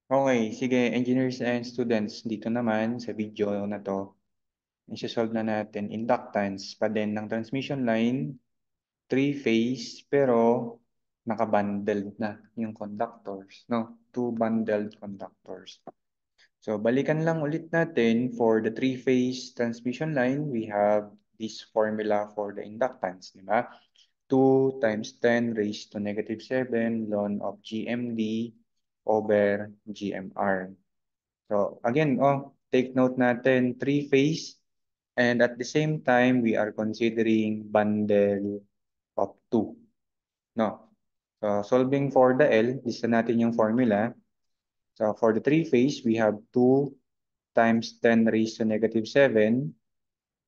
Okay, sige, engineers and students, dito naman sa video na to, isi-solve na natin inductance pa din ng transmission line, three-phase, pero nakabundled na yung conductors, no? Two bundled conductors. So, balikan lang ulit natin for the three-phase transmission line, we have this formula for the inductance, di ba? 2 times 10 raised to negative 7 ln of GMD over GMR. So again, take note natin, three-phase, and at the same time, we are considering bundle of two. No? So solving for the L, lista natin yung formula. So for the three-phase, we have 2 times 10 raised to negative 7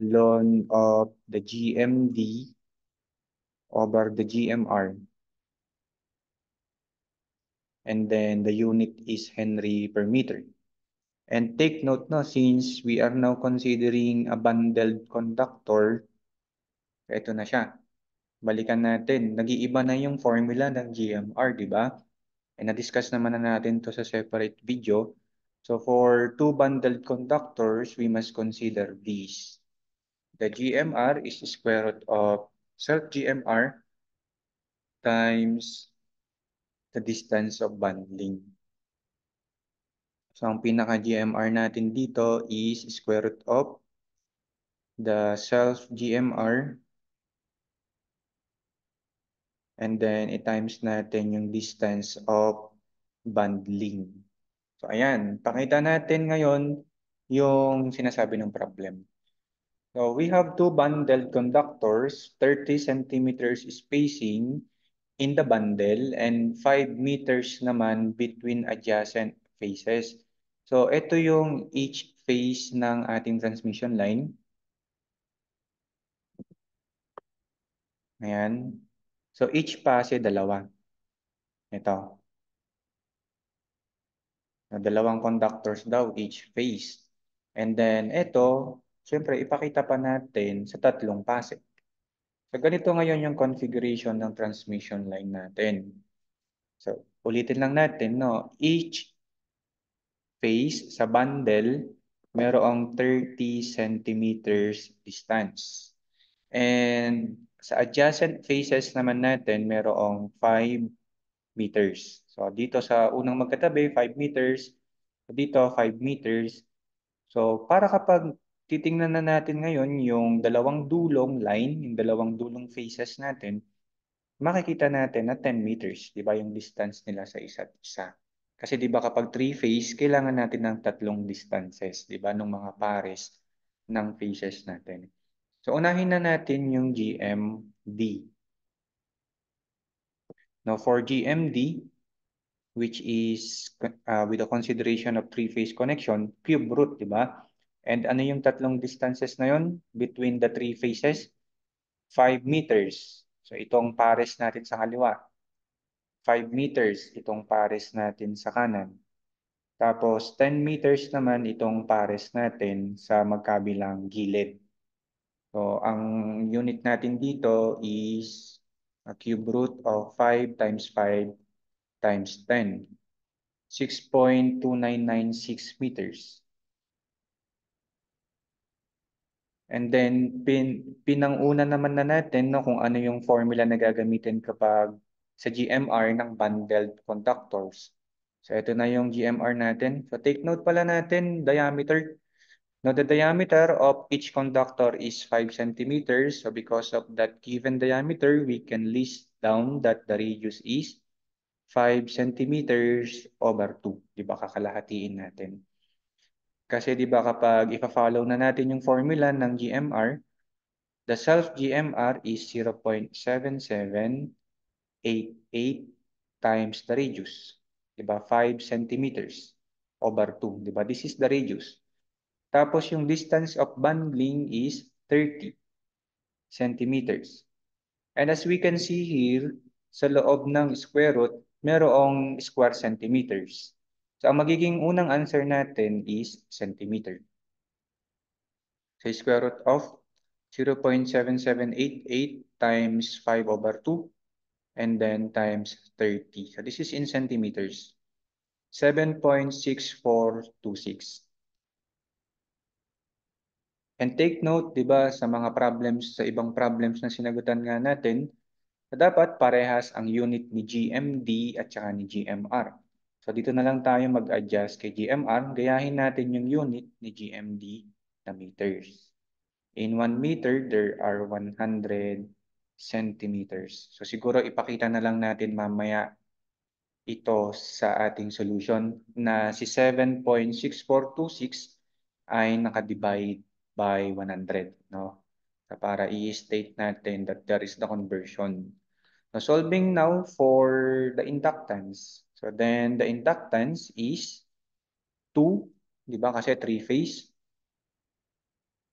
ln of the GMD over the GMR. And then the unit is Henry per meter. And take note, no, since we are now considering a bundled conductor, ito na siya. Balikan natin. Nag-iiba na yung formula ng GMR, di ba? And na-discuss naman na natin to sa separate video. So for two bundled conductors, we must consider these. The GMR is square root of self-GMR times the distance of bundling. So ang pinaka-GMR natin dito is square root of the self-GMR and then i-times natin yung distance of bundling. So ayan, pakita natin ngayon yung sinasabi ng problem. So we have two bundled conductors, 30 centimeters spacing in the bundle and 5 meters naman between adjacent phases. So ito yung each phase ng ating transmission line. Ayan. So each pase dalawa. Ito. Dalawang conductors daw each phase. And then ito, syempre ipakita pa natin sa tatlong pase. So ganito ngayon yung configuration ng transmission line natin. So ulitin lang natin, no? Each phase sa bundle merong 30 centimeters distance. And sa adjacent phases naman natin merong 5 meters. So dito sa unang magkatabi, 5 meters. Dito, 5 meters. So para kapag titingnan na natin ngayon yung dalawang dulong line, yung dalawang dulong faces natin, makikita natin na 10 meters, di ba yung distance nila sa isa't isa. Kasi di ba kapag three-phase, kailangan natin ng tatlong distances, di ba, ng mga pares ng phases natin. So unahin na natin yung GMD. Now for GMD, which is with a consideration of three-phase connection, cube root, di ba? And ano yung tatlong distances na yun between the three phases? 5 meters. So itong pares natin sa kaliwa. 5 meters itong pares natin sa kanan. Tapos 10 meters naman itong pares natin sa magkabilang gilid. So ang unit natin dito is a cube root of 5 times 5 times 10. 6.2996 meters. And then, pinanguna naman na natin no, kung ano yung formula na gagamitin kapag sa GMR ng bundled conductors. So, ito na yung GMR natin. So, take note pala natin, diameter. Now, the diameter of each conductor is 5 centimeters. So, because of that given diameter, we can list down that the radius is 5 centimeters over 2. Di ba, kakalahatiin natin. Kasi di ba kapag ipa-follow na natin yung formula ng GMR, the self-GMR is 0.7788 times the radius. Di ba? 5 centimeters over 2. Di ba? This is the radius. Tapos yung distance of bundling is 30 centimeters. And as we can see here, sa loob ng square root, merong square centimeters. So ang magiging unang answer natin is centimeter. So square root of 0.7788 times 5 over 2 and then times 30. So this is in centimeters. 7.6426. And take note, di ba, sa mga problems, sa ibang problems na sinagutan nga natin, na dapat parehas ang unit ni GMD at saka ni GMR. So dito na lang tayo mag-adjust kay GMR, gayahin natin yung unit ni GMD na meters. In 1 meter, there are 100 centimeters. So siguro ipakita na lang natin mamaya ito sa ating solution na si 7.6426 ay nakadivide by 100, no? So para i-state natin that there is the conversion. Now, solving now for the inductance. So then the inductance is 2, di ba? Kasi 3 phase.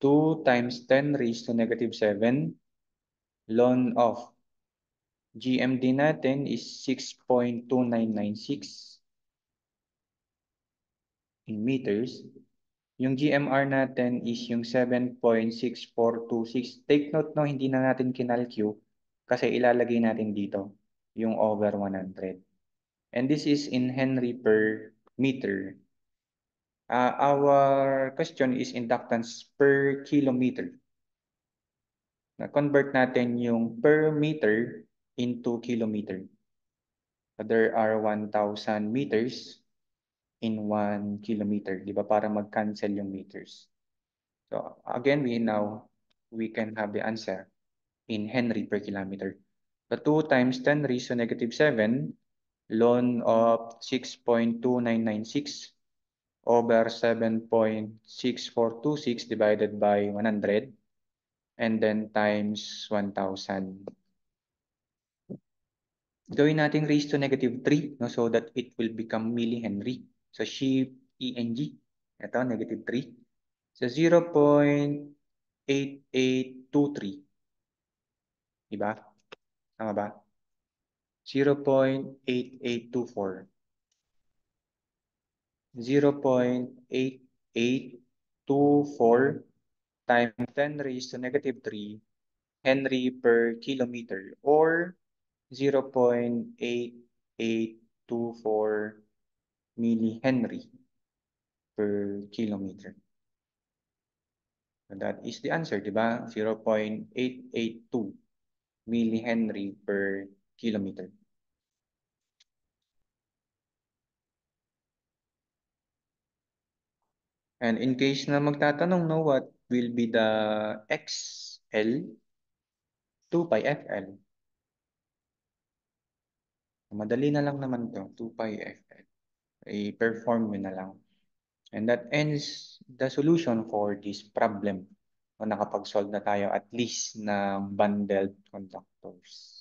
2 times 10 raised to negative 7 ln of GMD natin is 6.2996 in meters. Yung GMR natin is yung 7.6426. Take note, no, hindi na natin kinalcue kasi ilalagay natin dito yung over 100. And this is in Henry per meter. Our question is inductance per kilometer. Na-convert natin yung per meter into kilometer. There are 1,000 meters in 1 kilometer, di ba? Para mag-cancel yung meters. So again, we can have the answer in Henry per kilometer. The 2 times 10 raised to negative 7 ln of 6.2996 over 7.6426 divided by 100 and then times 1,000. Gawin natin raised to negative 3, no, so that it will become millihenry. So shift ENG, ito negative 3. So 0.8823, diba? Tama ba? 0.8824. 0.8824 times 10 raised to negative 3 Henry per kilometer or 0.8824 millihenry per kilometer. So that is the answer, di ba? 0.882 millihenry per kilometer. And in case na magtatanong, no, what will be the XL? 2 pi FL. Madali na lang naman to, 2 pi FL. I-perform nyo na lang. And that ends the solution for this problem. O nakapag-solve na tayo at least ng bundled conductors.